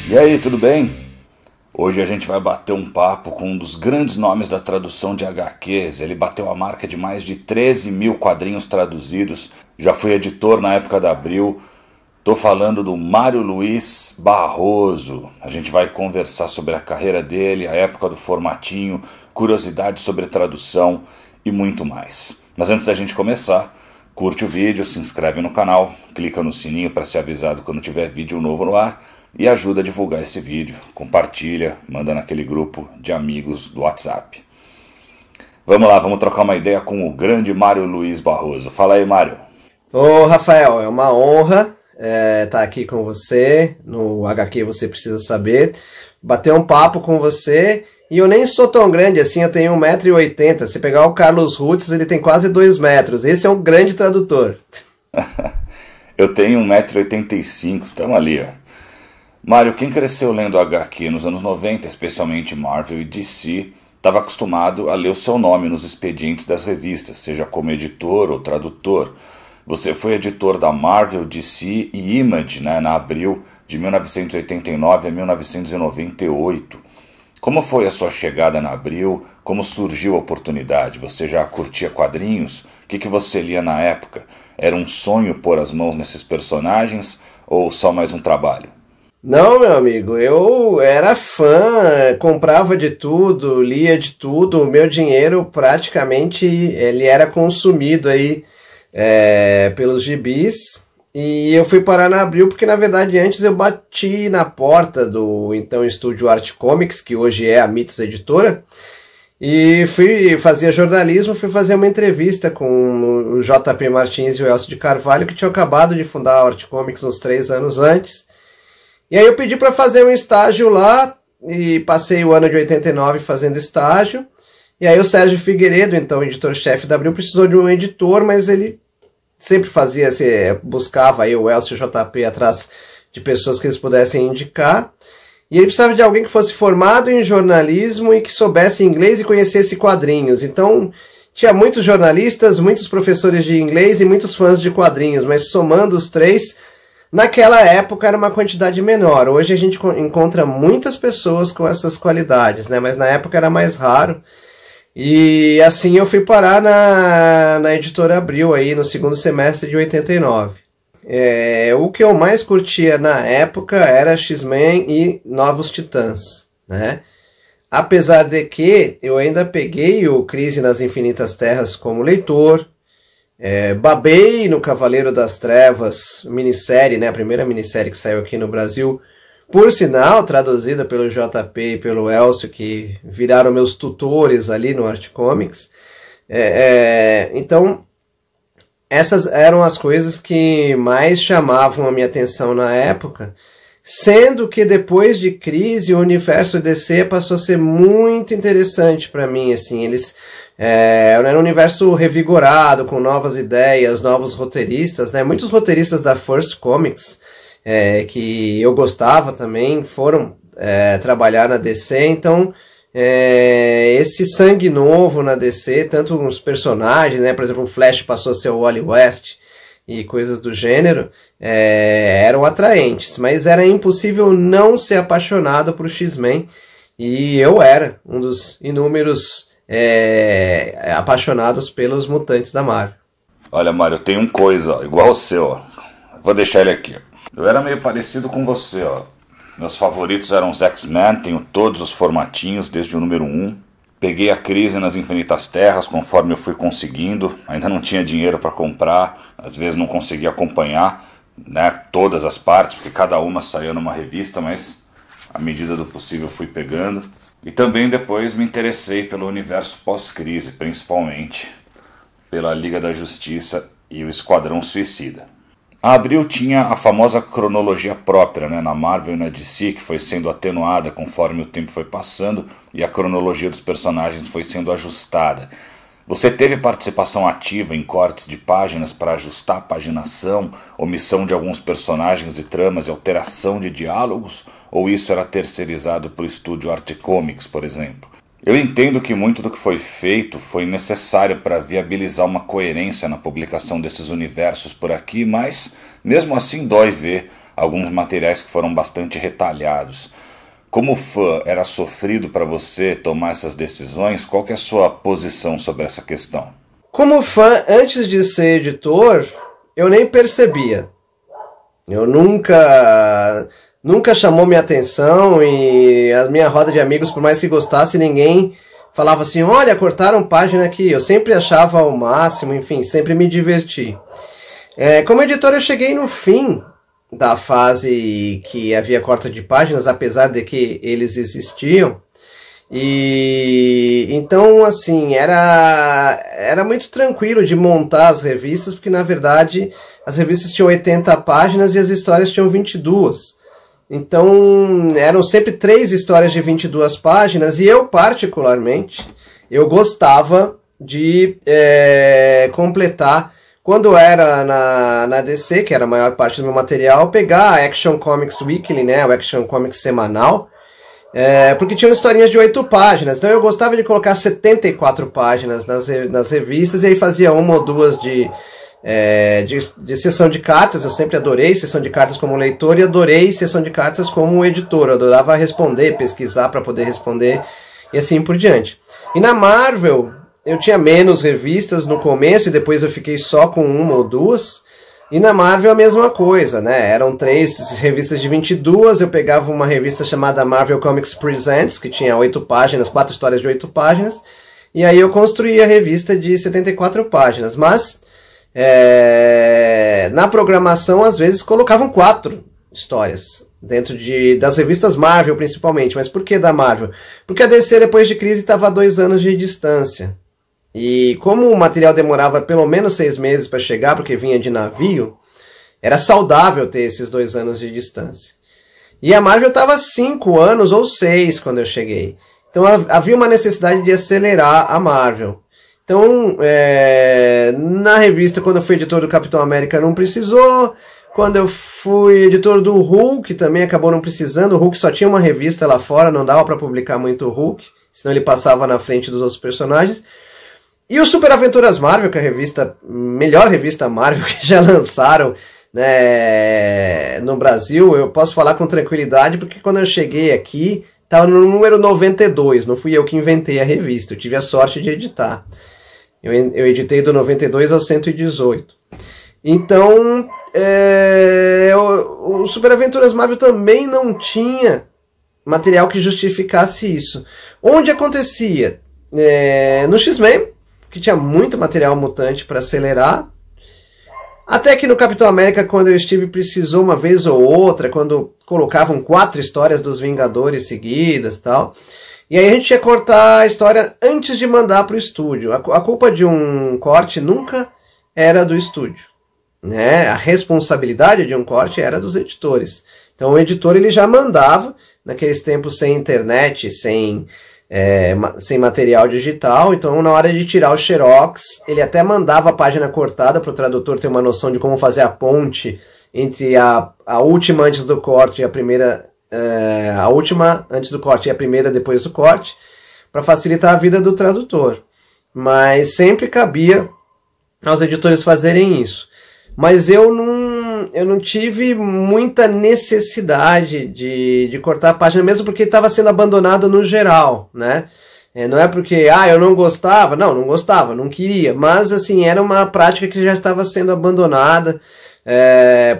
E aí, tudo bem? Hoje a gente vai bater um papo com um dos grandes nomes da tradução de HQs. Ele bateu a marca de mais de 13 mil quadrinhos traduzidos. Já fui editor na época da Abril. Tô falando do Mário Luiz Barroso. A gente vai conversar sobre a carreira dele, a época do formatinho, curiosidades sobre tradução e muito mais. Mas antes da gente começar, curte o vídeo, se inscreve no canal, clica no sininho para ser avisado quando tiver vídeo novo no ar e ajuda a divulgar esse vídeo. Compartilha, manda naquele grupo de amigos do WhatsApp. Vamos lá, vamos trocar uma ideia com o grande Mário Luiz Barroso. Fala aí, Mário. Ô, Rafael, é uma honra estar aqui com você no HQ Você Precisa Saber, bater um papo com você. E eu nem sou tão grande assim, eu tenho 1,80 m. Se pegar o Carlos Rutz, ele tem quase 2 metros. Esse é um grande tradutor. Eu tenho 1,85 m, estamos ali, ó. Mário, quem cresceu lendo HQ nos anos 90, especialmente Marvel e DC, estava acostumado a ler o seu nome nos expedientes das revistas, seja como editor ou tradutor. Você foi editor da Marvel, DC e Image, né, na Abril, de 1989 a 1998. Como foi a sua chegada na Abril? Como surgiu a oportunidade? Você já curtia quadrinhos? O que você lia na época? Era um sonho pôr as mãos nesses personagens ou só mais um trabalho? Não, meu amigo, eu era fã, comprava de tudo, lia de tudo. O meu dinheiro praticamente ele era consumido aí pelos gibis. E eu fui parar na Abril porque, na verdade, antes eu bati na porta do então estúdio Art Comics, que hoje é a Mitos Editora, e fazia jornalismo, fui fazer uma entrevista com o JP Martins e o Elcio de Carvalho, que tinham acabado de fundar a Art Comics uns 3 anos antes. E aí eu pedi para fazer um estágio lá, e passei o ano de 89 fazendo estágio. E aí o Sérgio Figueiredo, então editor-chefe da Abril, precisou de um editor, mas ele sempre fazia, buscava aí o Elcio e o JP atrás de pessoas que eles pudessem indicar. E ele precisava de alguém que fosse formado em jornalismo e que soubesse inglês e conhecesse quadrinhos. Então tinha muitos jornalistas, muitos professores de inglês e muitos fãs de quadrinhos, mas somando os três, naquela época era uma quantidade menor. Hoje a gente encontra muitas pessoas com essas qualidades, né? Mas na época era mais raro. E assim eu fui parar na editora Abril aí no segundo semestre de 89. O que eu mais curtia na época era X-Men e Novos Titãs, né? Apesar de que eu ainda peguei o Crise nas Infinitas Terras como leitor, babei no Cavaleiro das Trevas, minissérie, né? A primeira minissérie que saiu aqui no Brasil, por sinal, traduzida pelo JP e pelo Elcio, que viraram meus tutores ali no Art Comics. Então, essas eram as coisas que mais chamavam a minha atenção na época, sendo que depois de Crise, o universo DC passou a ser muito interessante para mim. Assim, era um universo revigorado, com novas ideias, novos roteiristas, né? Muitos roteiristas da First Comics, que eu gostava também, foram trabalhar na DC. Então esse sangue novo na DC, tanto os personagens, né, por exemplo, o Flash passou a ser o Wally West e coisas do gênero, eram atraentes, mas era impossível não ser apaixonado por X-Men, e eu era um dos inúmeros apaixonados pelos mutantes da Marvel. Olha, Mário, eu tenho um coisa, ó, igual o seu, ó. Vou deixar ele aqui. Eu era meio parecido com você, ó. Meus favoritos eram os X-Men, tenho todos os formatinhos desde o número 1. Peguei a Crise nas Infinitas Terras conforme eu fui conseguindo. Ainda não tinha dinheiro para comprar, às vezes não conseguia acompanhar, né, todas as partes, porque cada uma saía numa revista, mas à medida do possível fui pegando. E também depois me interessei pelo universo pós-crise, principalmente pela Liga da Justiça e o Esquadrão Suicida. A Abril tinha a famosa cronologia própria, né, na Marvel e na DC, que foi sendo atenuada conforme o tempo foi passando e a cronologia dos personagens foi sendo ajustada. Você teve participação ativa em cortes de páginas para ajustar a paginação, omissão de alguns personagens e tramas e alteração de diálogos? Ou isso era terceirizado para o estúdio Art Comics, por exemplo? Eu entendo que muito do que foi feito foi necessário para viabilizar uma coerência na publicação desses universos por aqui, mas mesmo assim dói ver alguns materiais que foram bastante retalhados. Como fã, era sofrido para você tomar essas decisões? Qual que é a sua posição sobre essa questão? Como fã, antes de ser editor, eu nem percebia. Eu nunca chamou minha atenção, e a minha roda de amigos, por mais que gostasse, ninguém falava assim, olha, cortaram página aqui. Eu sempre achava o máximo, enfim, sempre me diverti. Como editor, eu cheguei no fim da fase que havia corte de páginas, apesar de que eles existiam. E então, assim, era muito tranquilo de montar as revistas, porque na verdade as revistas tinham 80 páginas e as histórias tinham 22. Então eram sempre 3 histórias de 22 páginas, e eu particularmente, eu gostava de completar, quando era na DC, que era a maior parte do meu material, pegar a Action Comics Weekly, né, o Action Comics semanal, porque tinham historinhas de 8 páginas, então eu gostava de colocar 74 páginas nas revistas, e aí fazia uma ou duas de sessão de cartas. Eu sempre adorei sessão de cartas como leitor e adorei sessão de cartas como editor. Eu adorava responder, pesquisar para poder responder e assim por diante. E na Marvel eu tinha menos revistas no começo e depois eu fiquei só com uma ou duas. E na Marvel a mesma coisa, né? Eram 3 revistas de 22, eu pegava uma revista chamada Marvel Comics Presents, que tinha 8 páginas, 4 histórias de 8 páginas, e aí eu construía a revista de 74 páginas. Mas na programação, às vezes, colocavam 4 histórias dentro das revistas Marvel, principalmente. Mas por que da Marvel? Porque a DC, depois de crise, estava a 2 anos de distância. E como o material demorava pelo menos 6 meses para chegar, porque vinha de navio, era saudável ter esses 2 anos de distância. E a Marvel estava 5 anos ou 6 quando eu cheguei. Então havia uma necessidade de acelerar a Marvel. Então, na revista, quando eu fui editor do Capitão América, não precisou. Quando eu fui editor do Hulk, também acabou não precisando. O Hulk só tinha uma revista lá fora, não dava para publicar muito o Hulk, senão ele passava na frente dos outros personagens. E o Super Aventuras Marvel, que é a melhor revista Marvel que já lançaram, né, no Brasil, eu posso falar com tranquilidade, porque quando eu cheguei aqui, estava no número 92, não fui eu que inventei a revista, eu tive a sorte de editar. Eu editei do 92 ao 118. Então, o Super Aventuras Marvel também não tinha material que justificasse isso. Onde acontecia? No X-Men, que tinha muito material mutante para acelerar. Até que no Capitão América, quando eu estive, precisou uma vez ou outra, quando colocavam 4 histórias dos Vingadores seguidas e tal. E aí a gente ia cortar a história antes de mandar para o estúdio. A culpa de um corte nunca era do estúdio, né? A responsabilidade de um corte era dos editores. Então o editor ele já mandava, naqueles tempos sem internet, sem material digital. Então na hora de tirar o xerox, ele até mandava a página cortada para o tradutor ter uma noção de como fazer a ponte entre a última antes do corte e a primeira, a última antes do corte e a primeira depois do corte, para facilitar a vida do tradutor. Mas sempre cabia aos editores fazerem isso. Mas eu não tive muita necessidade de cortar a página, mesmo porque estava sendo abandonado no geral, né? Não é porque, eu não gostava. Não gostava, não queria. Mas, assim, era uma prática que já estava sendo abandonada,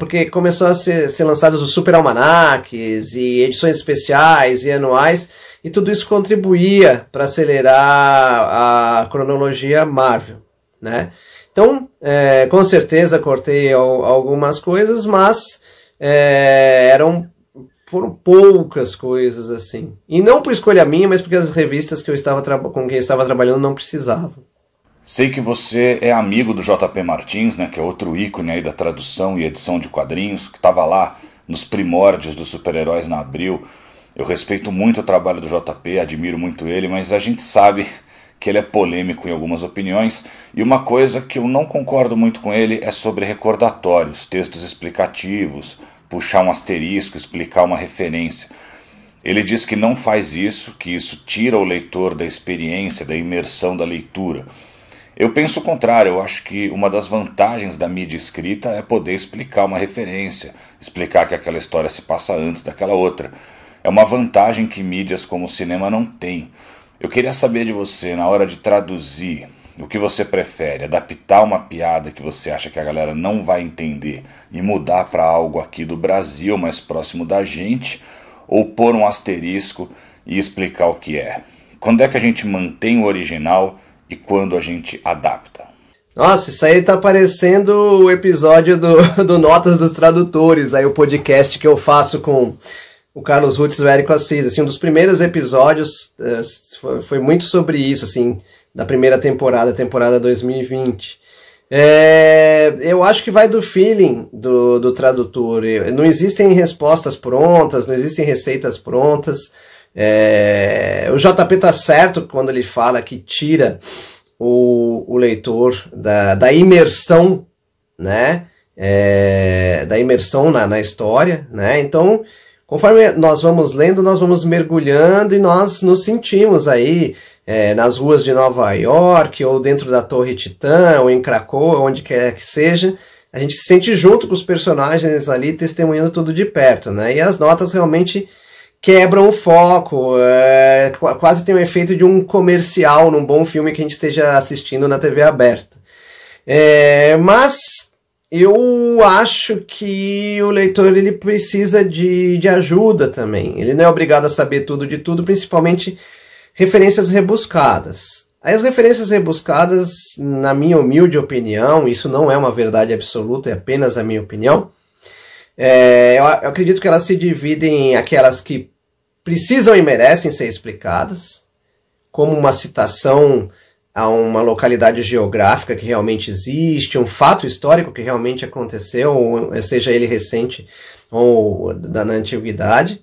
porque começou a ser lançados os super almanaques e edições especiais e anuais, e tudo isso contribuía para acelerar a cronologia Marvel, né? Então, com certeza cortei algumas coisas, mas foram poucas coisas assim. E não por escolha minha, mas porque as revistas que com quem eu estava trabalhando não precisavam. Sei que você é amigo do JP Martins, né, que é outro ícone aí da tradução e edição de quadrinhos, que estava lá nos primórdios dos super-heróis na Abril. Eu respeito muito o trabalho do JP, admiro muito ele, mas a gente sabe que ele é polêmico em algumas opiniões, e uma coisa que eu não concordo muito com ele é sobre recordatórios, textos explicativos, puxar um asterisco, explicar uma referência. Ele diz que não faz isso, que isso tira o leitor da experiência, da imersão da leitura. Eu penso o contrário, eu acho que uma das vantagens da mídia escrita é poder explicar uma referência, explicar que aquela história se passa antes daquela outra. É uma vantagem que mídias como o cinema não têm. Eu queria saber de você, na hora de traduzir, o que você prefere? Adaptar uma piada que você acha que a galera não vai entender e mudar para algo aqui do Brasil, mais próximo da gente, ou pôr um asterisco e explicar o que é? Quando é que a gente mantém o original e quando a gente adapta? Nossa, isso aí tá parecendo o episódio do Notas dos Tradutores, aí o podcast que eu faço com o Carlos Rutz e o Érico Assis. Assim, um dos primeiros episódios foi muito sobre isso, assim, da primeira temporada 2020. Eu acho que vai do feeling do tradutor. Não existem respostas prontas, não existem receitas prontas. O JP tá certo quando ele fala que tira o leitor da imersão, né? Da imersão na história, né? Então, conforme nós vamos lendo, nós vamos mergulhando e nós nos sentimos aí nas ruas de Nova York, ou dentro da Torre Titã, ou em Krakow, onde quer que seja. A gente se sente junto com os personagens ali, testemunhando tudo de perto, né? E as notas realmente quebram o foco, quase tem o efeito de um comercial num bom filme que a gente esteja assistindo na TV aberta. Mas eu acho que o leitor ele precisa de ajuda também. Ele não é obrigado a saber tudo de tudo, principalmente referências rebuscadas. As referências rebuscadas, na minha humilde opinião, isso não é uma verdade absoluta, é apenas a minha opinião, eu acredito que elas se dividem em aquelas que precisam e merecem ser explicadas, como uma citação a uma localidade geográfica que realmente existe, um fato histórico que realmente aconteceu, seja ele recente ou na antiguidade,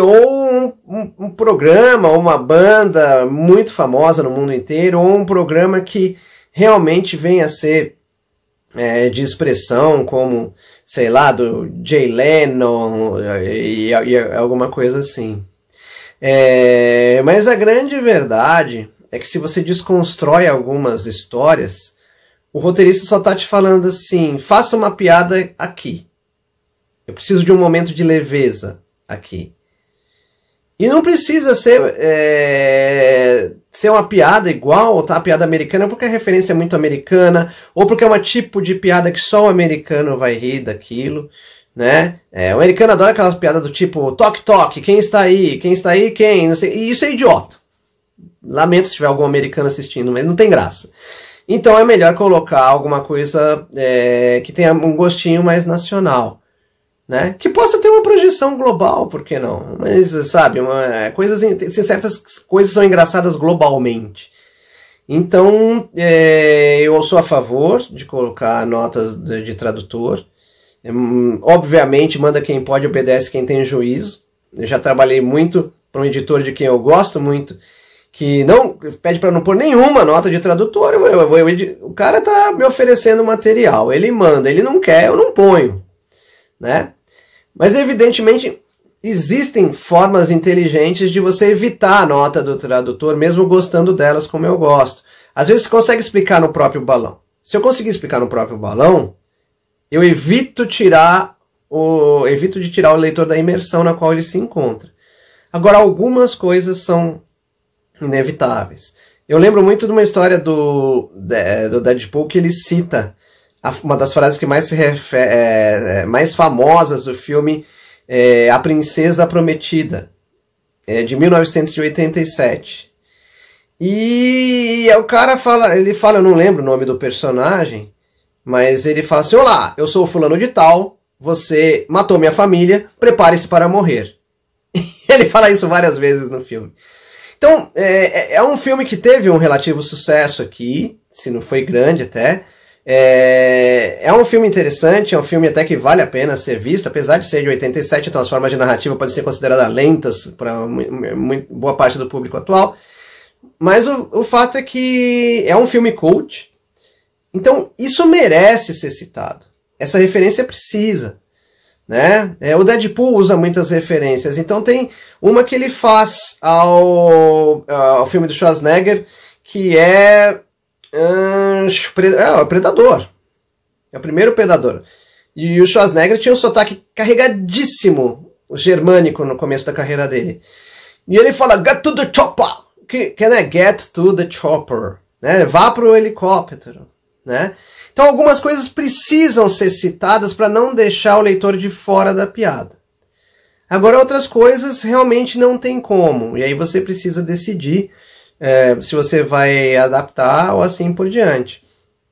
ou um programa, ou uma banda muito famosa no mundo inteiro, ou um programa que realmente venha a ser de expressão, como, sei lá, do Jay Leno e alguma coisa assim. Mas a grande verdade é que se você desconstrói algumas histórias, o roteirista só está te falando assim, faça uma piada aqui. Eu preciso de um momento de leveza aqui. E não precisa ser uma piada igual, tá? A piada americana, porque a referência é muito americana, ou porque é um tipo de piada que só o americano vai rir daquilo, né? O americano adora aquelas piadas do tipo, toque, toque, quem está aí? Quem está aí? Quem? Não sei. E isso é idiota. Lamento se tiver algum americano assistindo, mas não tem graça. Então é melhor colocar alguma coisa que tenha um gostinho mais nacional. Né? Que possa ter uma projeção global, por que não? Mas, sabe, certas coisas são engraçadas globalmente. Então, eu sou a favor de colocar notas de tradutor. Obviamente, manda quem pode, obedece quem tem juízo. Eu já trabalhei muito para um editor de quem eu gosto muito, que não pede para não pôr nenhuma nota de tradutor. O cara está me oferecendo material, ele manda, ele não quer, eu não ponho. Né? Mas evidentemente existem formas inteligentes de você evitar a nota do tradutor, mesmo gostando delas como eu gosto. Às vezes você consegue explicar no próprio balão. Se eu conseguir explicar no próprio balão, eu evito de tirar o leitor da imersão na qual ele se encontra. Agora, algumas coisas são inevitáveis. Eu lembro muito de uma história do Deadpool que ele cita uma das frases que mais mais famosas do filme, A Princesa Prometida, de 1987. E o cara fala, eu não lembro o nome do personagem, mas ele fala assim, olá, eu sou o fulano de tal, você matou minha família, prepare-se para morrer. Ele fala isso várias vezes no filme. Então, é um filme que teve um relativo sucesso aqui, se não foi grande até. É um filme interessante, é um filme até que vale a pena ser visto, apesar de ser de 87, então as formas de narrativa podem ser consideradas lentas para boa parte do público atual. Mas o fato é que é um filme cult, então isso merece ser citado. Essa referência precisa. Né? O Deadpool usa muitas referências, então tem uma que ele faz ao filme do Schwarzenegger, que é o Predador. É o primeiro Predador. E o Schwarzenegger tinha um sotaque carregadíssimo germânico no começo da carreira dele. E ele fala, get to the chopper. Que é get to the chopper. Né? Vá pro helicóptero. Né? Então algumas coisas precisam ser citadas para não deixar o leitor de fora da piada. Agora outras coisas realmente não tem como. E aí você precisa decidir se você vai adaptar ou assim por diante.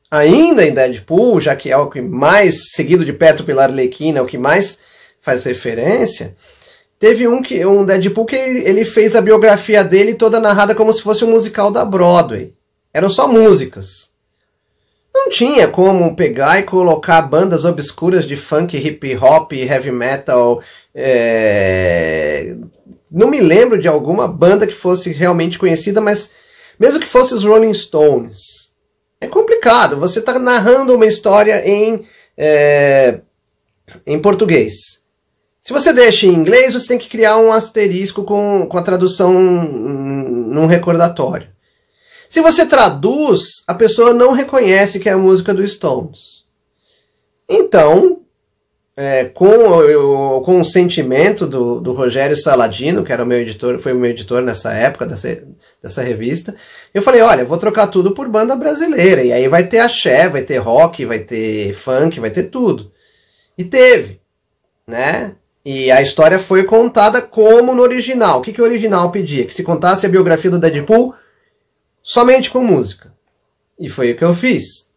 Ainda em Deadpool, já que é o que mais, seguido de perto pela Arlequina, é o que mais faz referência, teve um Deadpool que ele fez a biografia dele toda narrada como se fosse um musical da Broadway. Eram só músicas. Não tinha como pegar e colocar bandas obscuras de funk, hip hop, heavy metal. Não me lembro de alguma banda que fosse realmente conhecida, mas mesmo que fosse os Rolling Stones. É complicado, você está narrando uma história em português. Se você deixa em inglês, você tem que criar um asterisco com a tradução num recordatório. Se você traduz, a pessoa não reconhece que é a música do Stones. Então, com o sentimento do Rogério Saladino, que era o meu editor, foi o meu editor nessa época dessa revista, eu falei, olha, vou trocar tudo por banda brasileira, e aí vai ter axé, vai ter rock, vai ter funk, vai ter tudo. E teve, né? E a história foi contada como no original. O que o original pedia? Que se contasse a biografia do Deadpool somente com música. E foi o que eu fiz.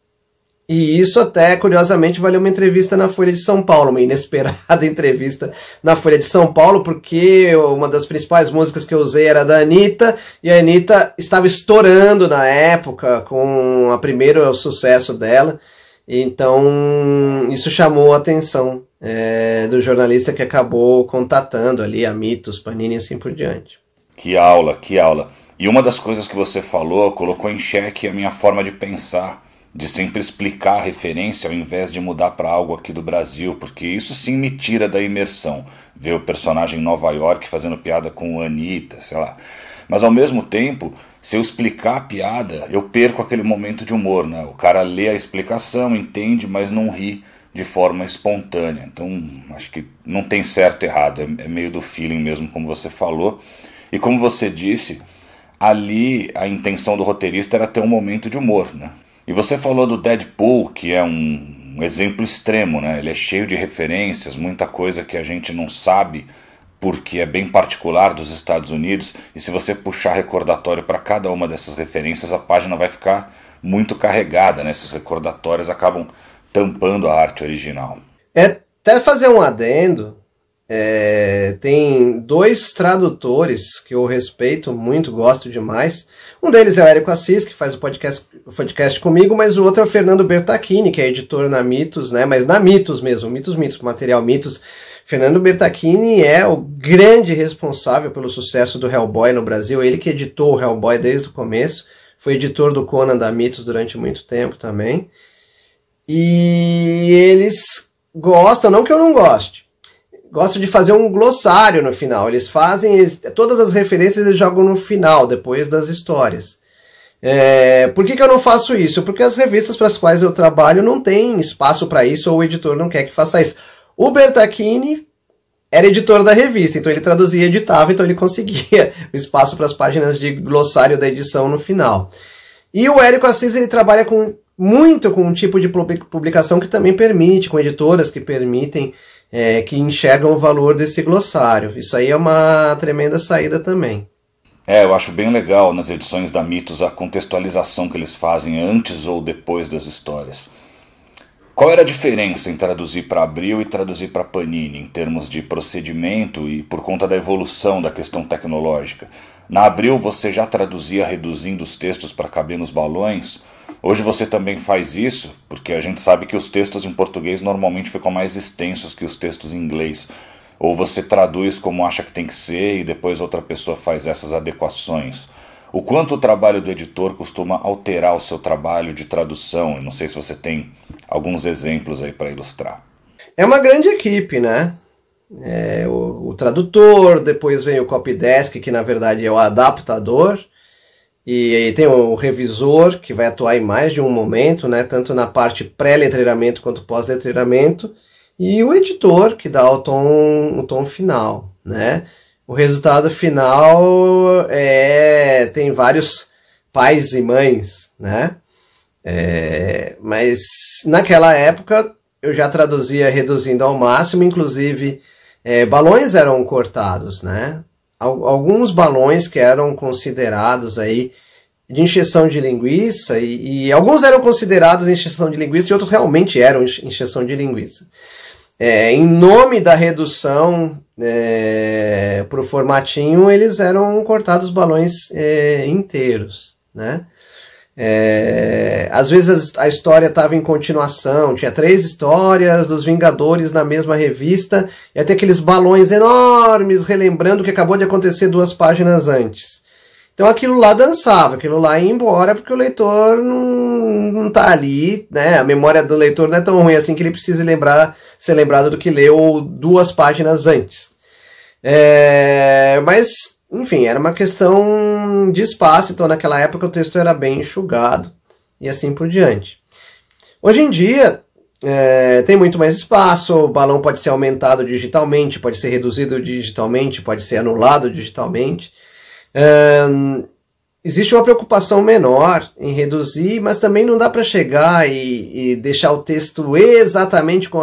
E isso até, curiosamente, valeu uma entrevista na Folha de São Paulo, uma inesperada entrevista na Folha de São Paulo, porque uma das principais músicas que eu usei era da Anitta, e a Anitta estava estourando na época com o primeiro sucesso dela, então isso chamou a atenção do jornalista que acabou contatando ali a Mitos, Panini e assim por diante. Que aula, que aula. E uma das coisas que você falou colocou em xeque a minha forma de pensar, de sempre explicar a referência ao invés de mudar para algo aqui do Brasil, porque isso sim me tira da imersão, ver o personagem em Nova York fazendo piada com Anitta, sei lá. Mas ao mesmo tempo, se eu explicar a piada, eu perco aquele momento de humor, né? O cara lê a explicação, entende, mas não ri de forma espontânea. Então, acho que não tem certo e errado, é meio do feeling mesmo, como você falou. E como você disse, ali a intenção do roteirista era ter um momento de humor, né? E você falou do Deadpool, que é um exemplo extremo, né? Ele é cheio de referências, muita coisa que a gente não sabe, porque é bem particular dos Estados Unidos, e se você puxar recordatório para cada uma dessas referências, a página vai ficar muito carregada, né? Esses recordatórios acabam tampando a arte original. Até fazer um adendo, tem dois tradutores que eu respeito muito, gosto demais. Um deles é o Érico Assis, que faz o podcast comigo, mas o outro é o Fernando Bertacchini, que é editor na Mitos, né? Mas na Mitos mesmo, Mitos, material Mitos. Fernando Bertacchini é o grande responsável pelo sucesso do Hellboy no Brasil, ele que editou o Hellboy desde o começo, foi editor do Conan da Mitos durante muito tempo também. E eles gostam, não que eu não goste, gostam de fazer um glossário no final. Eles fazem, todas as referências eles jogam no final, depois das histórias. Por que eu não faço isso? Porque as revistas para as quais eu trabalho não tem espaço para isso, ou o editor não quer que faça isso. O Bertacchini era editor da revista, então ele traduzia e editava, então ele conseguia o espaço para as páginas de glossário da edição no final. E o Érico Assis, ele trabalha muito com um tipo de publicação que também permite, com editoras que permitem, que enxergam o valor desse glossário. Isso aí é uma tremenda saída também. Eu acho bem legal nas edições da Mitos a contextualização que eles fazem antes ou depois das histórias. Qual era a diferença em traduzir para Abril e traduzir para Panini, em termos de procedimento e por conta da evolução da questão tecnológica? Na Abril você já traduzia reduzindo os textos para caber nos balões. Hoje você também faz isso, porque a gente sabe que os textos em português normalmente ficam mais extensos que os textos em inglês. Ou você traduz como acha que tem que ser e depois outra pessoa faz essas adequações. O quanto o trabalho do editor costuma alterar o seu trabalho de tradução? Eu não sei se você tem alguns exemplos aí para ilustrar. É uma grande equipe, né? O tradutor, depois vem o copydesk, que na verdade é o adaptador, E aí tem o revisor, que vai atuar em mais de um momento, né, tanto na parte pré-letreiramento quanto pós-letreiramento, e o editor, que dá o tom final, né. O resultado final tem vários pais e mães, né, mas naquela época eu já traduzia reduzindo ao máximo, inclusive balões eram cortados, né. Alguns balões que eram considerados aí de encheção de linguiça, e alguns eram considerados encheção de linguiça e outros realmente eram encheção de linguiça. Em nome da redução para o formatinho, eles eram cortados balões inteiros, né? Às vezes a história estava em continuação, tinha 3 histórias dos Vingadores na mesma revista, e até aqueles balões enormes relembrando o que acabou de acontecer 2 páginas antes. Então aquilo lá dançava, aquilo lá ia embora, porque o leitor não tá ali, né? A memória do leitor não é tão ruim assim que ele precise ser lembrado do que leu 2 páginas antes. Mas, enfim, era uma questão de espaço, então naquela época o texto era bem enxugado e assim por diante. Hoje em dia tem muito mais espaço, o balão pode ser aumentado digitalmente, pode ser reduzido digitalmente, pode ser anulado digitalmente. Existe uma preocupação menor em reduzir, mas também não dá para chegar e deixar o texto exatamente com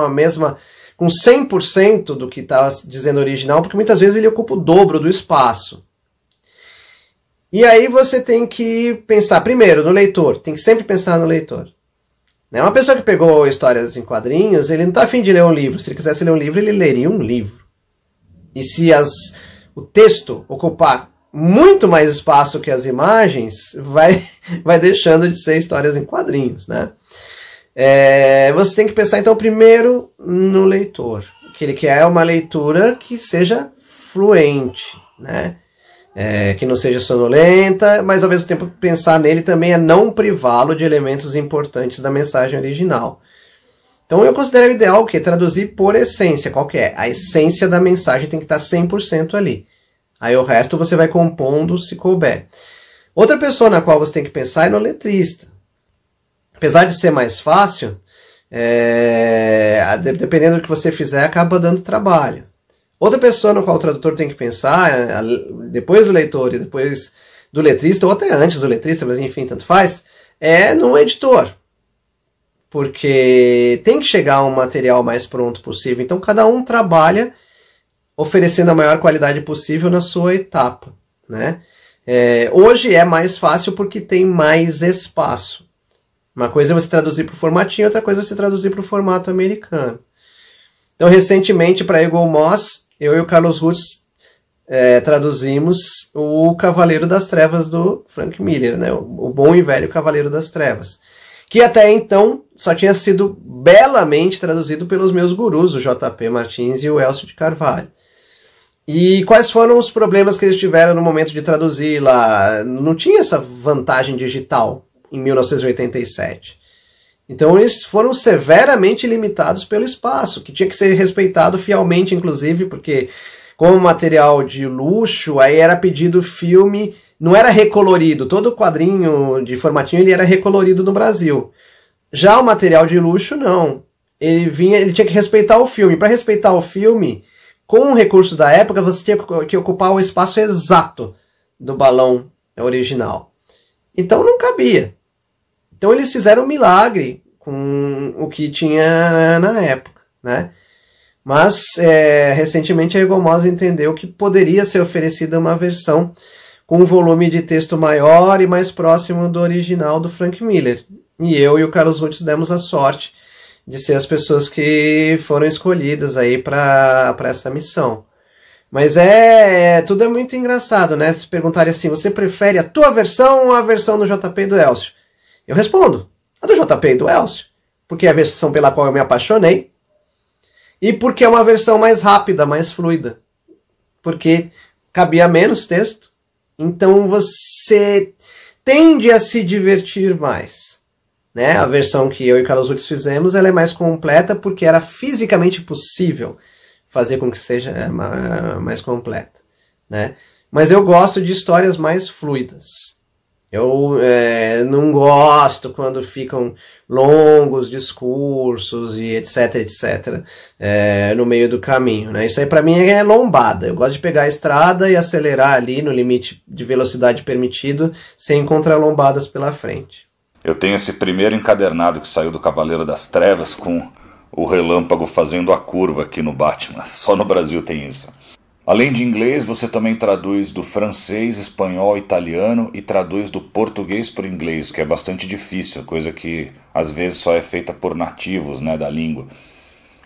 100% do que está dizendo original, porque muitas vezes ele ocupa o dobro do espaço. E aí você tem que pensar primeiro no leitor, tem que sempre pensar no leitor. Uma pessoa que pegou histórias em quadrinhos, ele não está a fim de ler um livro. Se ele quisesse ler um livro, ele leria um livro. E se o texto ocupar muito mais espaço que as imagens, vai deixando de ser histórias em quadrinhos, né? Você tem que pensar, então, primeiro no leitor. Que ele quer uma leitura que seja fluente, né? Que não seja sonolenta, mas ao mesmo tempo pensar nele também é não privá-lo de elementos importantes da mensagem original. Então eu considero ideal que traduzir por essência. Qual que é? A essência da mensagem tem que estar 100% ali. Aí o resto você vai compondo se couber. Outra pessoa na qual você tem que pensar é no letrista. Apesar de ser mais fácil, dependendo do que você fizer, acaba dando trabalho. Outra pessoa no qual o tradutor tem que pensar, depois do leitor e depois do letrista, ou até antes do letrista, mas enfim, tanto faz, é no editor. Porque tem que chegar um material mais pronto possível. Então cada um trabalha oferecendo a maior qualidade possível na sua etapa, né? Hoje é mais fácil porque tem mais espaço. Uma coisa é você traduzir para o formatinho, outra coisa é você traduzir para o formato americano. Então, recentemente, para Eagle Moss, eu e o Carlos Rutz traduzimos o Cavaleiro das Trevas do Frank Miller, né? O bom e velho Cavaleiro das Trevas, que até então só tinha sido belamente traduzido pelos meus gurus, o J.P. Martins e o Elcio de Carvalho. E quais foram os problemas que eles tiveram no momento de traduzir lá? Não tinha essa vantagem digital em 1987. Então eles foram severamente limitados pelo espaço, que tinha que ser respeitado fielmente, inclusive, porque como material de luxo, aí era pedido filme, não era recolorido. Todo quadrinho de formatinho ele era recolorido no Brasil. Já o material de luxo, não. Ele tinha que respeitar o filme. Para respeitar o filme, com o recurso da época, você tinha que ocupar o espaço exato do balão original. Então não cabia. Então eles fizeram um milagre com o que tinha na época, né? Mas recentemente a Eagle Moss entendeu que poderia ser oferecida uma versão com um volume de texto maior e mais próximo do original do Frank Miller. E eu e o Carlos Rutz demos a sorte de ser as pessoas que foram escolhidas aí para essa missão. Mas tudo é muito engraçado, né? Se perguntarem assim, você prefere a tua versão ou a versão do JP e do Elcio? Eu respondo, a do JP e do Elcio, porque é a versão pela qual eu me apaixonei e porque é uma versão mais rápida, mais fluida, porque cabia menos texto, então você tende a se divertir mais. Né? A versão que eu e Carlos Rutz fizemos ela é mais completa porque era fisicamente possível fazer com que seja mais completa. Né? Mas eu gosto de histórias mais fluidas. Eu não gosto quando ficam longos discursos e etc, etc, no meio do caminho, né? Isso aí para mim é lombada. Eu gosto de pegar a estrada e acelerar ali no limite de velocidade permitido, sem encontrar lombadas pela frente. Eu tenho esse primeiro encadernado que saiu do Cavaleiro das Trevas com o Relâmpago fazendo a curva aqui no Batman. Só no Brasil tem isso. Além de inglês, você também traduz do francês, espanhol, italiano e traduz do português para o inglês, que é bastante difícil, coisa que às vezes só é feita por nativos, né, da língua.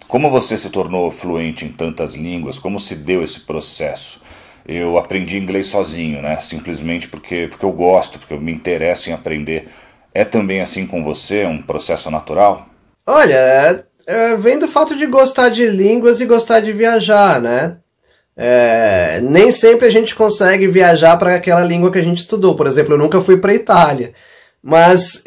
Como você se tornou fluente em tantas línguas? Como se deu esse processo? Eu aprendi inglês sozinho, né, simplesmente porque eu gosto, porque eu me interesso em aprender. É também assim com você? É um processo natural? Olha, vem do fato de gostar de línguas e gostar de viajar, né? Nem sempre a gente consegue viajar para aquela língua que a gente estudou. Por exemplo, eu nunca fui para a Itália, mas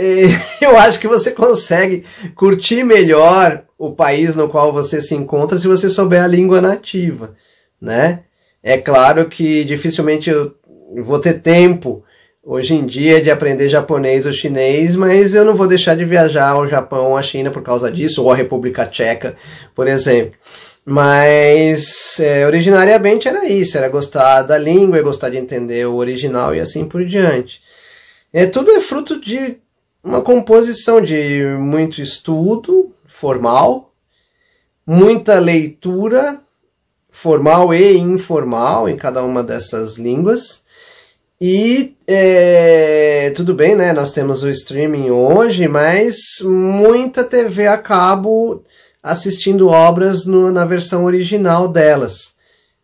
eu acho que você consegue curtir melhor o país no qual você se encontra se você souber a língua nativa, né? É claro que dificilmente eu vou ter tempo hoje em dia de aprender japonês ou chinês, mas eu não vou deixar de viajar ao Japão ou à China por causa disso, ou à República Tcheca, por exemplo. Mas originariamente era isso, era gostar da língua, gostar de entender o original e assim por diante. Tudo é fruto de uma composição de muito estudo formal, muita leitura formal e informal em cada uma dessas línguas. E tudo bem, né? Nós temos o streaming hoje, mas muita TV a cabo assistindo obras na versão original delas,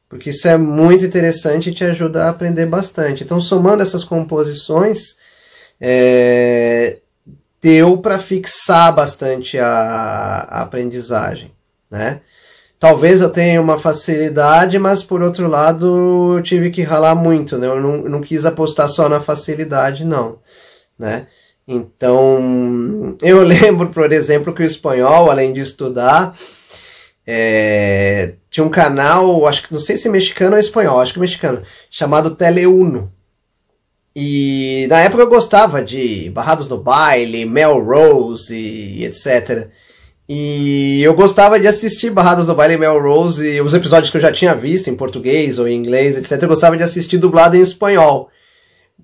porque isso é muito interessante e te ajuda a aprender bastante. Então, somando essas composições, deu para fixar bastante a aprendizagem, né? Talvez eu tenha uma facilidade, mas por outro lado eu tive que ralar muito, né? Eu não quis apostar só na facilidade, não, né? Então, eu lembro, por exemplo, que o espanhol, além de estudar, tinha um canal, acho que não sei se mexicano ou espanhol, acho que mexicano, chamado Teleuno. E na época eu gostava de Barrados no Baile, Melrose e etc. E eu gostava de assistir Barrados no Baile e Melrose, e os episódios que eu já tinha visto em português ou em inglês, etc. Eu gostava de assistir dublado em espanhol,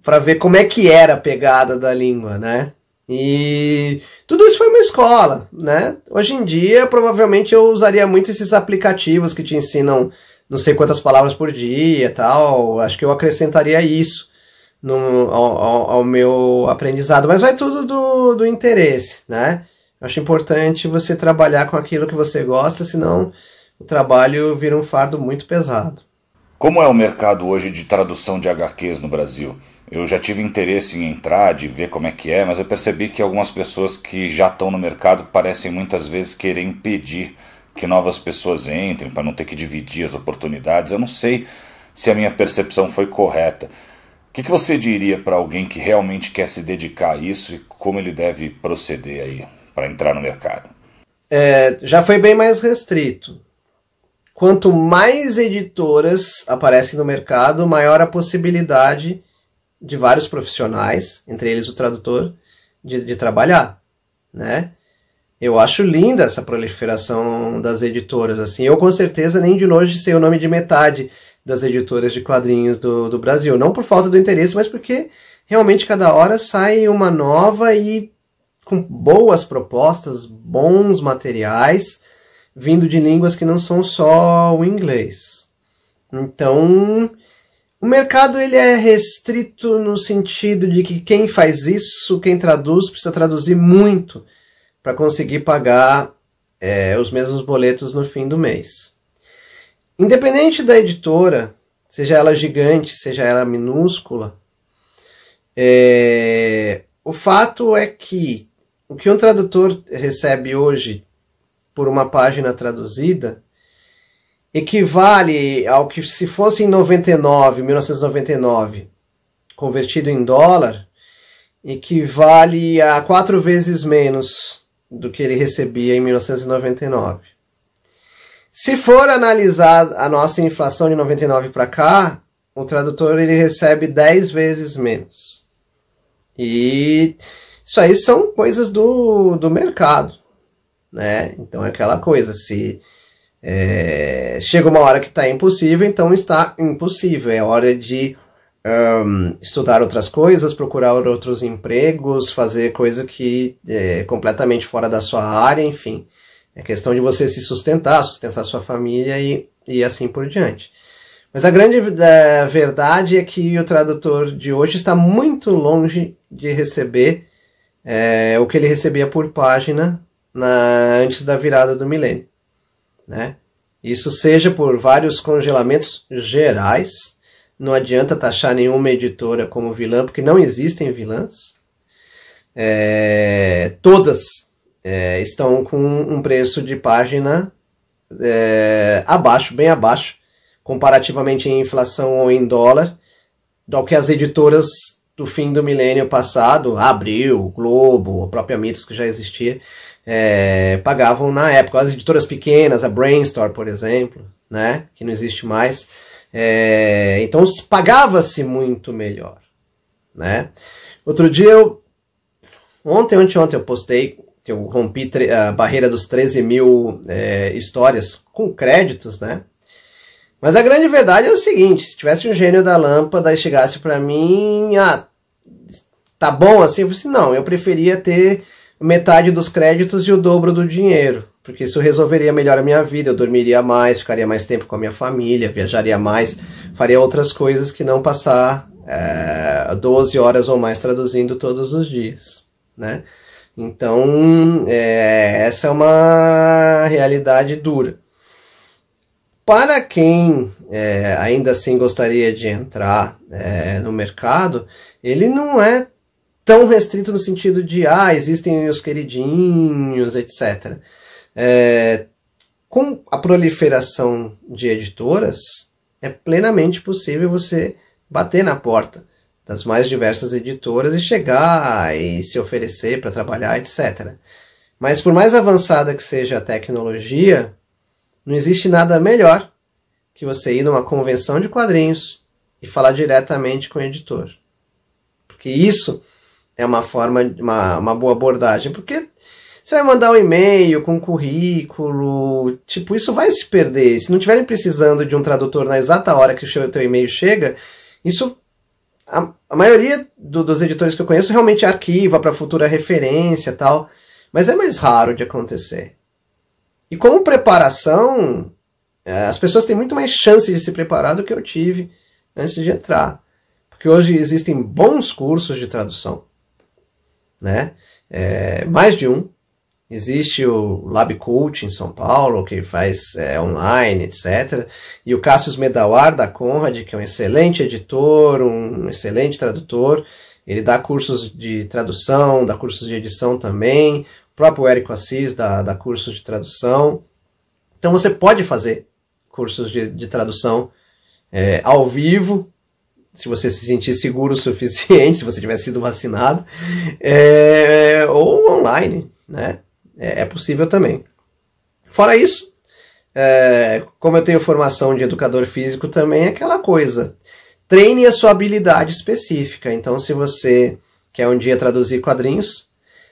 para ver como é que era a pegada da língua, né? E tudo isso foi uma escola, né? Hoje em dia, provavelmente eu usaria muito esses aplicativos que te ensinam não sei quantas palavras por dia e tal. Acho que eu acrescentaria isso ao meu aprendizado. Mas vai tudo do interesse, né? Acho importante você trabalhar com aquilo que você gosta, senão o trabalho vira um fardo muito pesado. Como é o mercado hoje de tradução de HQs no Brasil? Eu já tive interesse em entrar, de ver como é que é, mas eu percebi que algumas pessoas que já estão no mercado parecem muitas vezes querer impedir que novas pessoas entrem, para não ter que dividir as oportunidades. Eu não sei se a minha percepção foi correta. O que você diria para alguém que realmente quer se dedicar a isso e como ele deve proceder aí para entrar no mercado? Já foi bem mais restrito. Quanto mais editoras aparecem no mercado, maior a possibilidade de vários profissionais, entre eles o tradutor, de trabalhar, né? Eu acho linda essa proliferação das editoras, assim. Eu, com certeza, nem de longe sei o nome de metade das editoras de quadrinhos do Brasil. Não por falta do interesse, mas porque realmente cada hora sai uma nova e com boas propostas, bons materiais, vindo de línguas que não são só o inglês. Então, o mercado ele é restrito no sentido de que quem faz isso, quem traduz, precisa traduzir muito para conseguir pagar os mesmos boletos no fim do mês. Independente da editora, seja ela gigante, seja ela minúscula, o fato é que o que um tradutor recebe hoje por uma página traduzida equivale ao que se fosse em 1999, convertido em dólar, equivale a 4 vezes menos do que ele recebia em 1999. Se for analisar a nossa inflação de 99 para cá, o tradutor ele recebe 10 vezes menos. E isso aí são coisas do mercado, né? Então é aquela coisa, se chega uma hora que está impossível, então está impossível. É hora de estudar outras coisas, procurar outros empregos, fazer coisa que é completamente fora da sua área, enfim. É questão de você se sustentar sua família e assim por diante. Mas a grande verdade é que o tradutor de hoje está muito longe de receber o que ele recebia por página antes da virada do milênio, né? Isso seja por vários congelamentos gerais. Não adianta taxar nenhuma editora como vilã, porque não existem vilãs. Todas estão com um preço de página abaixo, bem abaixo, comparativamente em inflação ou em dólar, do que as editoras do fim do milênio passado, Abril, Globo, a própria Mitos, que já existia, pagavam na época. As editoras pequenas, a Brainstorm, por exemplo, né, que não existe mais, então pagava-se muito melhor, né? Outro dia, ontem eu postei que eu rompi a barreira dos 13 mil histórias com créditos, né? Mas a grande verdade é o seguinte: se tivesse um gênio da lâmpada e chegasse para mim, tá bom assim, eu falei assim, não, eu preferia ter metade dos créditos e o dobro do dinheiro, porque isso resolveria melhor a minha vida, eu dormiria mais, ficaria mais tempo com a minha família, viajaria mais, faria outras coisas que não passar 12 horas ou mais traduzindo todos os dias, né? Então, essa é uma realidade dura. Para quem ainda assim gostaria de entrar no mercado, ele não é tão restrito no sentido de, existem os queridinhos, etc. Com a proliferação de editoras, é plenamente possível você bater na porta das mais diversas editoras e chegar e se oferecer para trabalhar, etc. Mas por mais avançada que seja a tecnologia, não existe nada melhor que você ir numa convenção de quadrinhos e falar diretamente com o editor. Porque isso é uma forma, uma boa abordagem. Porque você vai mandar um e-mail com um currículo, isso vai se perder. Se não estiverem precisando de um tradutor na exata hora que o teu e-mail chega, isso, a maioria dos editores que eu conheço realmente arquiva para futura referência e tal, mas é mais raro de acontecer. E como preparação, as pessoas têm muito mais chance de se preparar do que eu tive antes de entrar. Porque hoje existem bons cursos de tradução, né? Mais de um. Existe o Lab Coach em São Paulo, que faz online, etc. E o Cassius Medawar, da Conrad, que é um excelente editor, um excelente tradutor. Ele dá cursos de tradução, dá cursos de edição também. O próprio Érico Assis dá cursos de tradução. Então você pode fazer cursos de tradução ao vivo, se você se sentir seguro o suficiente, se você tiver sido vacinado, ou online, né? É possível também. Fora isso, como eu tenho formação de educador físico também, é aquela coisa. Treine a sua habilidade específica. Então, se você quer um dia traduzir quadrinhos,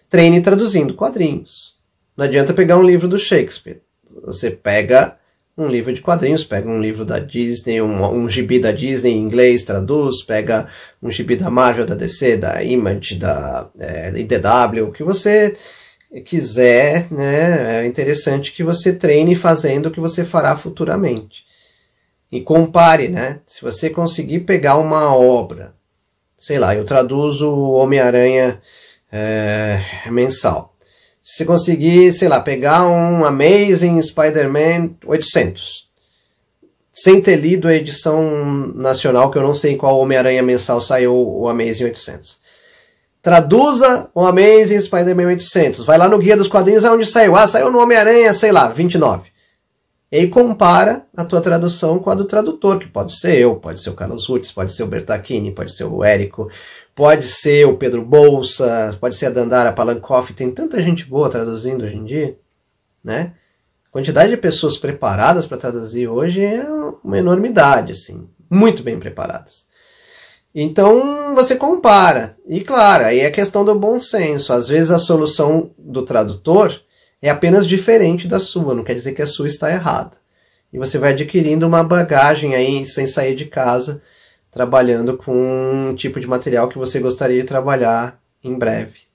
treine traduzindo quadrinhos. Não adianta pegar um livro do Shakespeare. Você pega um livro de quadrinhos, pega um livro da Disney, um gibi da Disney em inglês, traduz, pega um gibi da Marvel, da DC, da Image, da IDW, o que você quiser, né? É interessante que você treine fazendo o que você fará futuramente. E compare, né? Se você conseguir pegar uma obra, sei lá, eu traduzo o Homem-Aranha mensal. Se você conseguir, sei lá, pegar um Amazing Spider-Man 800, sem ter lido a edição nacional, que eu não sei qual Homem-Aranha mensal saiu o Amazing 800. Traduza o Amazing Spider-Man 800. Vai lá no Guia dos Quadrinhos, aonde saiu. Saiu no Homem-Aranha, sei lá, 29. E aí compara a tua tradução com a do tradutor, que pode ser eu, pode ser o Carlos Rutz, pode ser o Bertacchini, pode ser o Érico, pode ser o Pedro Bolsa, pode ser a Dandara Palankoff. Tem tanta gente boa traduzindo hoje em dia, né? A quantidade de pessoas preparadas para traduzir hoje é uma enormidade, assim, muito bem preparadas. Então você compara. E claro, aí é questão do bom senso. Às vezes a solução do tradutor é apenas diferente da sua, não quer dizer que a sua está errada. E você vai adquirindo uma bagagem aí sem sair de casa, trabalhando com um tipo de material que você gostaria de trabalhar em breve.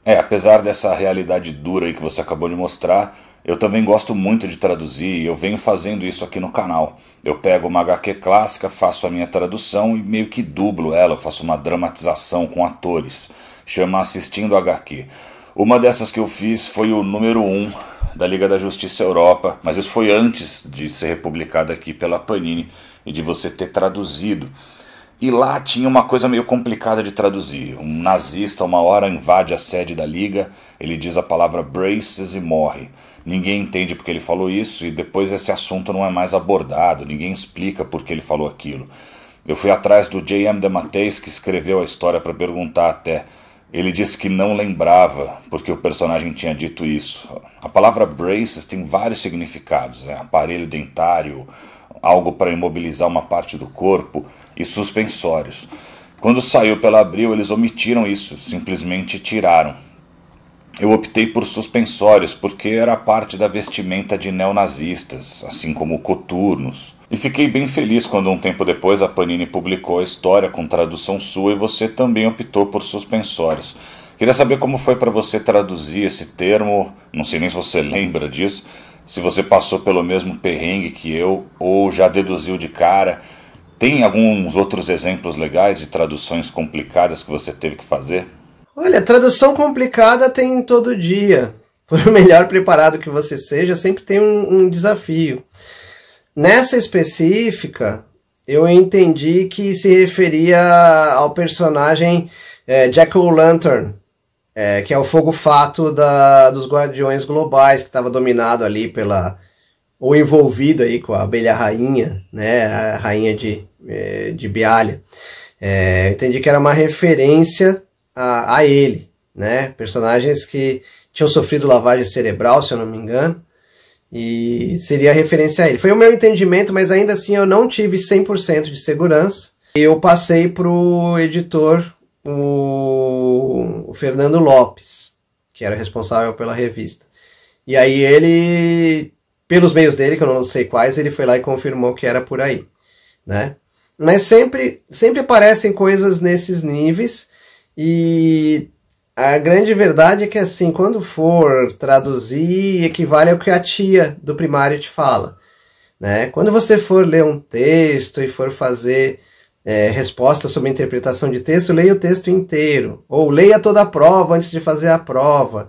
Apesar dessa realidade dura aí que você acabou de mostrar, eu também gosto muito de traduzir e eu venho fazendo isso aqui no canal. Eu pego uma HQ clássica, faço a minha tradução e meio que dublo ela, eu faço uma dramatização com atores. Chama Assistindo HQ. Uma dessas que eu fiz foi o número 1 da Liga da Justiça Europa, mas isso foi antes de ser republicado aqui pela Panini e de você ter traduzido. E lá tinha uma coisa meio complicada de traduzir. Um nazista uma hora invade a sede da Liga, ele diz a palavra braces e morre. Ninguém entende porque ele falou isso e depois esse assunto não é mais abordado, ninguém explica por que ele falou aquilo. Eu fui atrás do J.M. DeMatteis, que escreveu a história, para perguntar até. Ele disse que não lembrava porque o personagem tinha dito isso. A palavra braces tem vários significados, aparelho dentário, algo para imobilizar uma parte do corpo, e suspensórios. Quando saiu pela Abril, eles omitiram isso, simplesmente tiraram. Eu optei por suspensórios porque era parte da vestimenta de neonazistas, assim como coturnos. E fiquei bem feliz quando um tempo depois a Panini publicou a história com tradução sua e você também optou por suspensórios. Queria saber como foi para você traduzir esse termo, não sei nem se você lembra disso, se você passou pelo mesmo perrengue que eu ou já deduziu de cara. Tem alguns outros exemplos legais de traduções complicadas que você teve que fazer? Olha, tradução complicada tem todo dia. Por melhor preparado que você seja, sempre tem um desafio. Nessa específica, eu entendi que se referia ao personagem Jack O'Lantern, que é o fogo-fato dos Guardiões Globais, que estava dominado ali ou envolvido aí com a abelha rainha, né, a rainha de Bialya. Entendi que era uma referência a ele, né, personagens que tinham sofrido lavagem cerebral, se eu não me engano, e seria referência a ele. Foi o meu entendimento, mas ainda assim eu não tive 100% de segurança. Eu passei para o editor, o Fernando Lopes, que era responsável pela revista. E aí ele, pelos meios dele, que eu não sei quais, ele foi lá e confirmou que era por aí, né? Mas sempre aparecem coisas nesses níveis, e a grande verdade é que, assim, quando for traduzir, equivale ao que a tia do primário te fala, né? Quando você for ler um texto e for fazer resposta sobre interpretação de texto, leia o texto inteiro, ou leia toda a prova antes de fazer a prova.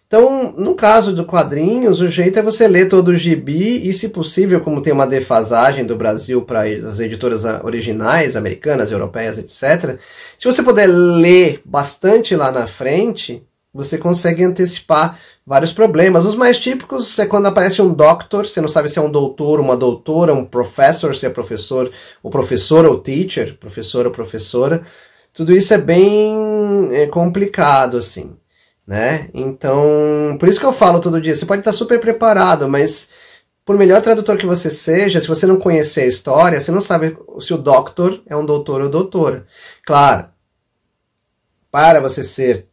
Então, no caso do quadrinhos, o jeito é você ler todo o gibi e, se possível, como tem uma defasagem do Brasil para as editoras originais, americanas, europeias, etc., se você puder ler bastante lá na frente, você consegue antecipar vários problemas. Os mais típicos é quando aparece um doctor, você não sabe se é um doutor, uma doutora, um professor, se é professor ou teacher, professor ou professora. Tudo isso é bem complicado, assim, né? Então, por isso que eu falo todo dia, você pode estar super preparado, mas por melhor tradutor que você seja, se você não conhecer a história, você não sabe se o doctor é um doutor ou doutora. Claro, para você ser,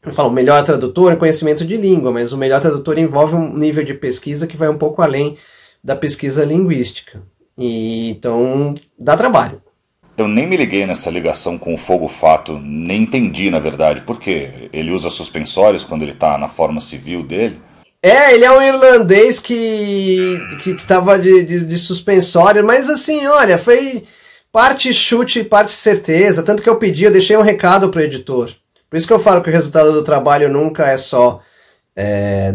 eu falo, o melhor tradutor é conhecimento de língua, mas o melhor tradutor envolve um nível de pesquisa que vai um pouco além da pesquisa linguística. E então, dá trabalho. Eu nem me liguei nessa ligação com o fogo-fato, nem entendi, na verdade, porque ele usa suspensórios quando ele está na forma civil dele. Ele é um irlandês que estava de suspensório, mas assim, olha, foi parte chute, parte certeza, tanto que eu deixei um recado para o editor. Por isso que eu falo que o resultado do trabalho nunca é só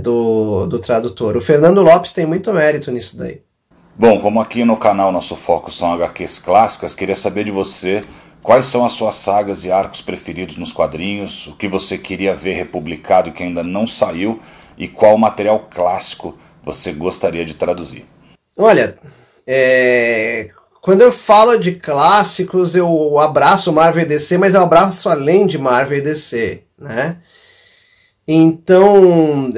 do tradutor. O Fernando Lopes tem muito mérito nisso daí. Bom, como aqui no canal nosso foco são HQs clássicas, queria saber de você quais são as suas sagas e arcos preferidos nos quadrinhos, o que você queria ver republicado e que ainda não saiu, e qual material clássico você gostaria de traduzir. Olha, quando eu falo de clássicos, eu abraço Marvel e DC, mas eu abraço além de Marvel e DC, né? Então,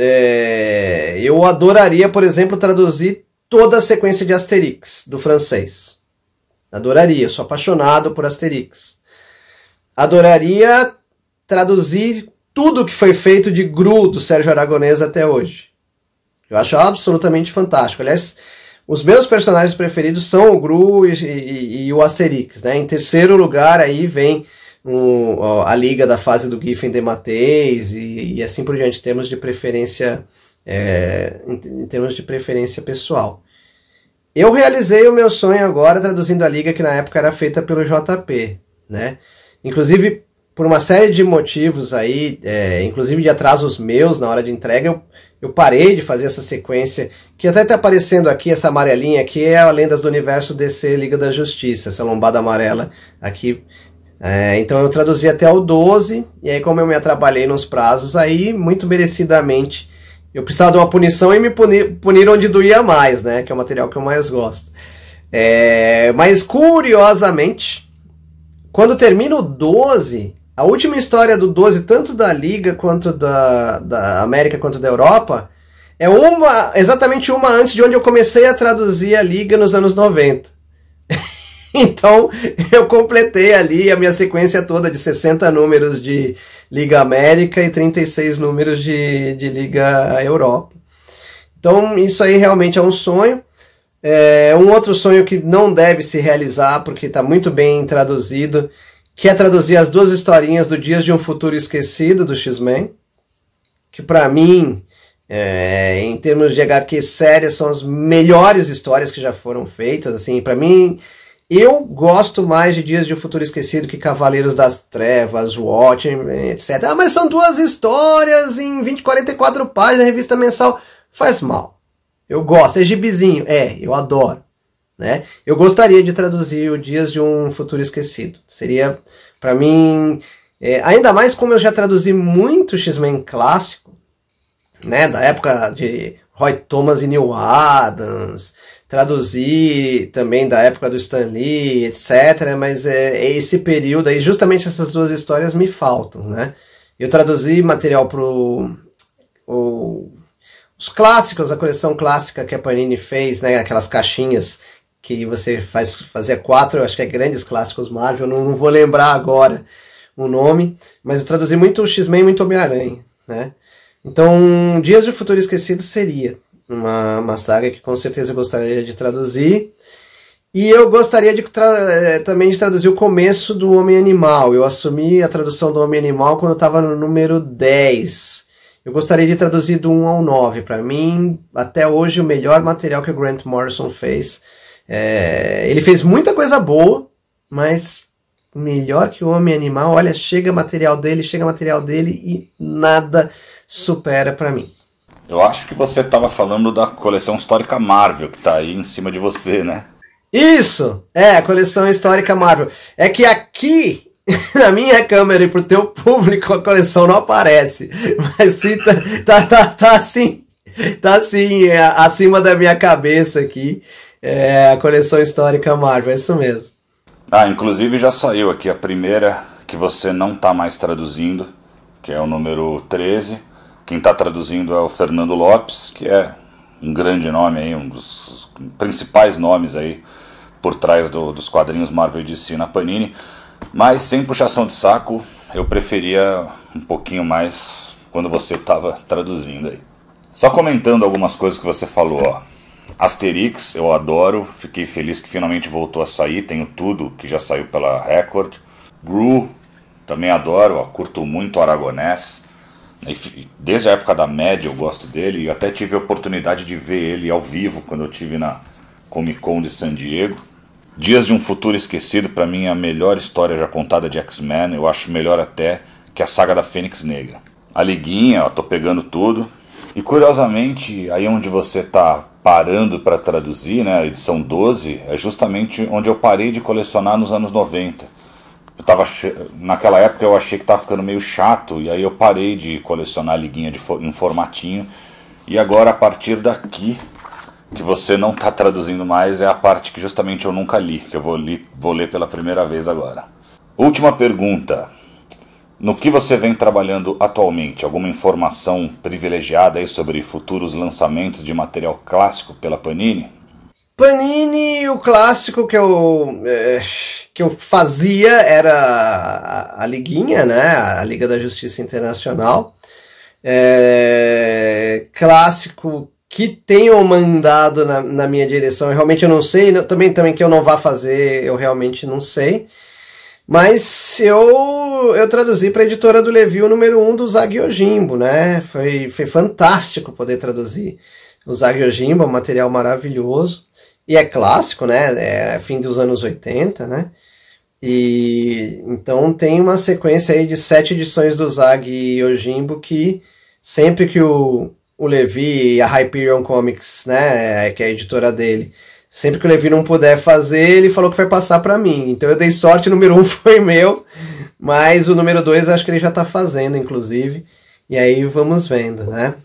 eu adoraria, por exemplo, traduzir toda a sequência de Asterix, do francês. Adoraria, sou apaixonado por Asterix. adoraria traduzir tudo que foi feito de Gru do Sérgio Aragonés até hoje. Eu acho absolutamente fantástico. Aliás, os meus personagens preferidos são o Gru e o Asterix, né? Em terceiro lugar aí vem a Liga da fase do Giffen de Mateis e assim por diante, em termos de preferência, em termos de preferência pessoal. Eu realizei o meu sonho agora traduzindo a Liga que na época era feita pelo JP, né? Inclusive, por uma série de motivos aí, inclusive de atrasos meus na hora de entrega, eu parei de fazer essa sequência, que até está aparecendo aqui, essa amarelinha aqui, é a Lendas do Universo DC Liga da Justiça, essa lombada amarela aqui. Então eu traduzi até o 12, e aí como eu me atrapalhei nos prazos aí, muito merecidamente, eu precisava de uma punição e me puniram onde doía mais, né? Que é o material que eu mais gosto. Mas curiosamente, quando termina o 12, a última história do 12, tanto da Liga quanto da América quanto da Europa, é exatamente uma antes de onde eu comecei a traduzir a Liga nos anos 90. Então, eu completei ali a minha sequência toda de 60 números de Liga América e 36 números de Liga Europa. Então, isso aí realmente é um sonho. Um outro sonho que não deve se realizar, porque está muito bem traduzido, que é traduzir as duas historinhas do Dias de um Futuro Esquecido, do X-Men, que para mim, em termos de HQ séria, são as melhores histórias que já foram feitas. Assim, para mim, eu gosto mais de Dias de um Futuro Esquecido que Cavaleiros das Trevas, Watchmen, etc. Mas são duas histórias em 44 páginas, revista mensal. Faz mal. Eu gosto, é gibizinho. Eu adoro. Né? Eu gostaria de traduzir o Dias de um Futuro Esquecido. Seria, para mim, ainda mais como eu já traduzi muito X-Men clássico, né? Da época de Roy Thomas e Neil Adams, traduzi também da época do Stan Lee, etc. Mas esse período aí, justamente essas duas histórias me faltam, né? Eu traduzi material para os clássicos, a coleção clássica que a Panini fez, né? Aquelas caixinhas que você fazia 4, acho que grandes clássicos Marvel, não vou lembrar agora o nome, mas eu traduzi muito X-Men e muito Homem-Aranha, né? Então, Dias de Futuro Esquecido seria uma saga que com certeza eu gostaria de traduzir. E eu gostaria também de traduzir o começo do Homem-Animal. Eu assumi a tradução do Homem-Animal quando eu estava no número 10. Eu gostaria de traduzir do 1 ao 9. Para mim, até hoje, o melhor material que o Grant Morrison fez. Ele fez muita coisa boa, mas melhor que o Homem-Animal, olha, chega material dele e nada supera para mim. Eu acho que você estava falando da coleção histórica Marvel, que está aí em cima de você, né? Isso! A coleção histórica Marvel. É que aqui, na minha câmera e pro teu público, a coleção não aparece. Mas sim, tá assim, acima da minha cabeça aqui. A coleção histórica Marvel, é isso mesmo. Inclusive já saiu aqui a primeira que você não está mais traduzindo, que é o número 13. Quem está traduzindo é o Fernando Lopes, que é um grande nome aí, um dos principais nomes aí por trás dos quadrinhos Marvel e DC na Panini. Mas sem puxação de saco, eu preferia um pouquinho mais quando você estava traduzindo aí. Só comentando algumas coisas que você falou, ó. Asterix, eu adoro, fiquei feliz que finalmente voltou a sair, tenho tudo que já saiu pela Record. Gru, também adoro, ó, curto muito o Aragonés. Desde a época da Média eu gosto dele, e até tive a oportunidade de ver ele ao vivo quando eu estive na Comic Con de San Diego. Dias de um Futuro Esquecido, para mim, é a melhor história já contada de X-Men, eu acho melhor até que a saga da Fênix Negra. A Liguinha, ó, tô pegando tudo. E curiosamente, aí onde você tá parando para traduzir, né, a edição 12, é justamente onde eu parei de colecionar nos anos 90. Naquela época eu achei que estava ficando meio chato, e aí eu parei de colecionar a Liguinha em formatinho. E agora, a partir daqui, que você não está traduzindo mais, é a parte que justamente eu nunca li, que eu vou ler pela primeira vez agora. Última pergunta. No que você vem trabalhando atualmente? Alguma informação privilegiada aí sobre futuros lançamentos de material clássico pela Panini? Panini, o clássico que eu fazia era a Liguinha, né? A Liga da Justiça Internacional. Clássico que tenham mandado na minha direção, realmente eu não sei, também que eu não vá fazer, eu realmente não sei. Mas eu traduzi para a editora do Levi o número 1 do Usagi Yojimbo, né? Foi fantástico poder traduzir o Usagi Yojimbo, um material maravilhoso. E é clássico, né? É fim dos anos 80, né? E então tem uma sequência aí de 7 edições do Usagi Yojimbo que sempre que o Levi e a Hyperion Comics, né, que é a editora dele, sempre que o Levi não puder fazer, ele falou que vai passar para mim. Então eu dei sorte, o número 1 foi meu, mas o número 2 acho que ele já está fazendo, inclusive. E aí vamos vendo, né?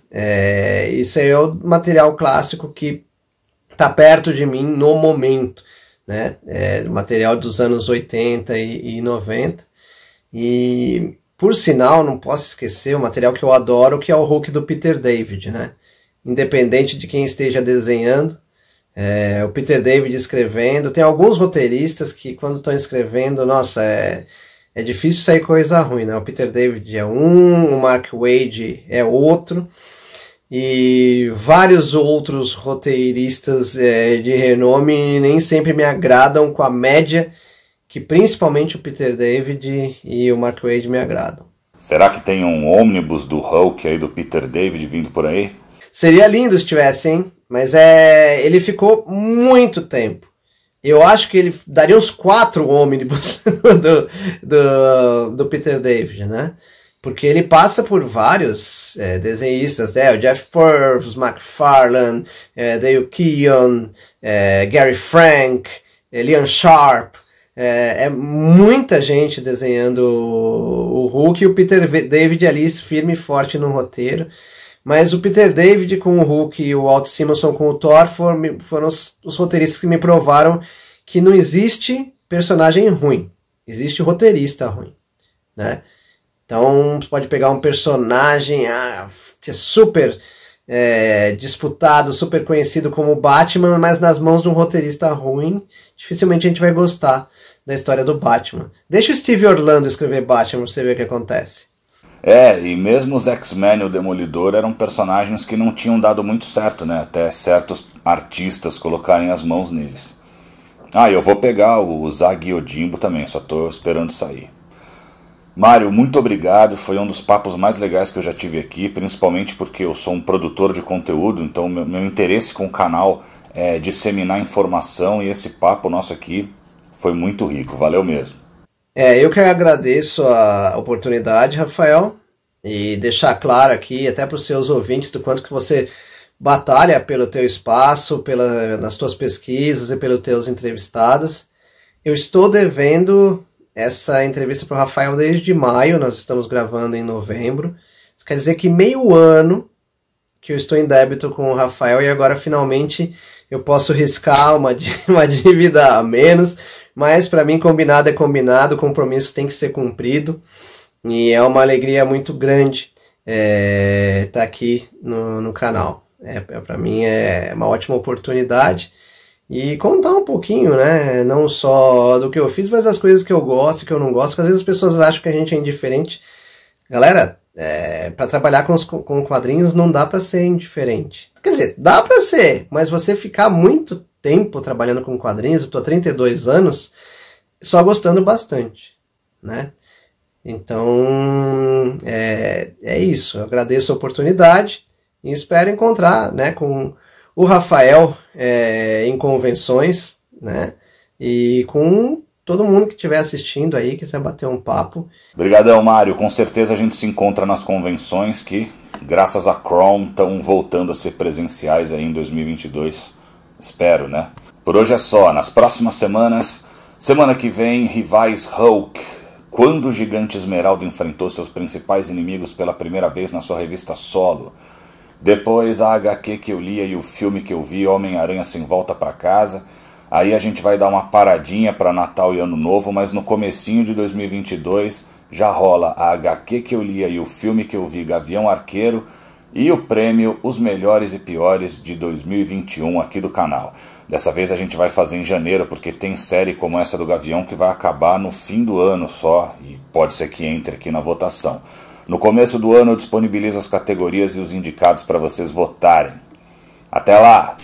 Isso aí é o material clássico que está perto de mim no momento, né? Material dos anos 80 e 90. E, por sinal, não posso esquecer o material que eu adoro, que é o Hulk do Peter David, né? Independente de quem esteja desenhando, o Peter David escrevendo. Tem alguns roteiristas que, quando estão escrevendo, nossa, é difícil sair coisa ruim, né? O Peter David é um, o Mark Waid é outro, e vários outros roteiristas de renome nem sempre me agradam com a média que principalmente o Peter David e o Mark Waid me agradam. Será que tem um ônibus do Hulk aí do Peter David vindo por aí? Seria lindo se tivesse, hein? Mas ele ficou muito tempo. Eu acho que ele daria uns 4 ônibus do Peter David, né? Porque ele passa por vários desenhistas, né? O Jeff Purves, McFarlane, Dale Keown, Gary Frank, Liam Sharp. Muita gente desenhando o Hulk, e o Peter David ali firme e forte no roteiro. Mas o Peter David com o Hulk e o Walt Simonson com o Thor foram os roteiristas que me provaram que não existe personagem ruim, existe roteirista ruim, né? Então você pode pegar um personagem que é super disputado, super conhecido como o Batman, mas nas mãos de um roteirista ruim, dificilmente a gente vai gostar da história do Batman. Deixa o Steve Orlando escrever Batman pra você ver o que acontece. E mesmo os X-Men e o Demolidor eram personagens que não tinham dado muito certo, né? Até certos artistas colocarem as mãos neles. Eu vou pegar o Usagi Yojimbo também, só tô esperando sair. Mário, muito obrigado, foi um dos papos mais legais que eu já tive aqui, principalmente porque eu sou um produtor de conteúdo, então meu interesse com o canal é disseminar informação, e esse papo nosso aqui foi muito rico, valeu mesmo. Eu que agradeço a oportunidade, Rafael, e deixar claro aqui, até para os seus ouvintes, do quanto que você batalha pelo teu espaço, nas tuas pesquisas e pelos teus entrevistados. Eu estou devendo essa entrevista para o Rafael desde maio, nós estamos gravando em novembro. Isso quer dizer que meio ano que eu estou em débito com o Rafael, e agora finalmente eu posso riscar uma dívida a menos. Mas para mim combinado é combinado, o compromisso tem que ser cumprido, e é uma alegria muito grande estar aqui no canal. Para mim é uma ótima oportunidade, e contar um pouquinho, né, não só do que eu fiz, mas das coisas que eu gosto e que eu não gosto, porque às vezes as pessoas acham que a gente é indiferente. Galera, para trabalhar com quadrinhos não dá para ser indiferente. Quer dizer, dá para ser, mas você ficar muito tempo trabalhando com quadrinhos, eu tô há 32 anos, só gostando bastante, né? Então, é isso. Eu agradeço a oportunidade e espero encontrar, né, com o Rafael em convenções, né? E com todo mundo que estiver assistindo aí, quiser bater um papo. Obrigadão, Mário. Com certeza a gente se encontra nas convenções que, graças a Chrome, estão voltando a ser presenciais aí em 2022. Espero, né? Por hoje é só. Nas próximas semanas, semana que vem, rivais Hulk. Quando o Gigante Esmeralda enfrentou seus principais inimigos pela primeira vez na sua revista solo. Depois a HQ que eu lia e o filme que eu vi, Homem-Aranha Sem Volta Pra Casa. Aí a gente vai dar uma paradinha para Natal e Ano Novo, mas no comecinho de 2022 já rola a HQ que eu lia e o filme que eu vi, Gavião Arqueiro, e o prêmio Os Melhores e Piores de 2021 aqui do canal. Dessa vez a gente vai fazer em janeiro, porque tem série como essa do Gavião que vai acabar no fim do ano só, e pode ser que entre aqui na votação. No começo do ano eu disponibilizo as categorias e os indicados para vocês votarem. Até lá!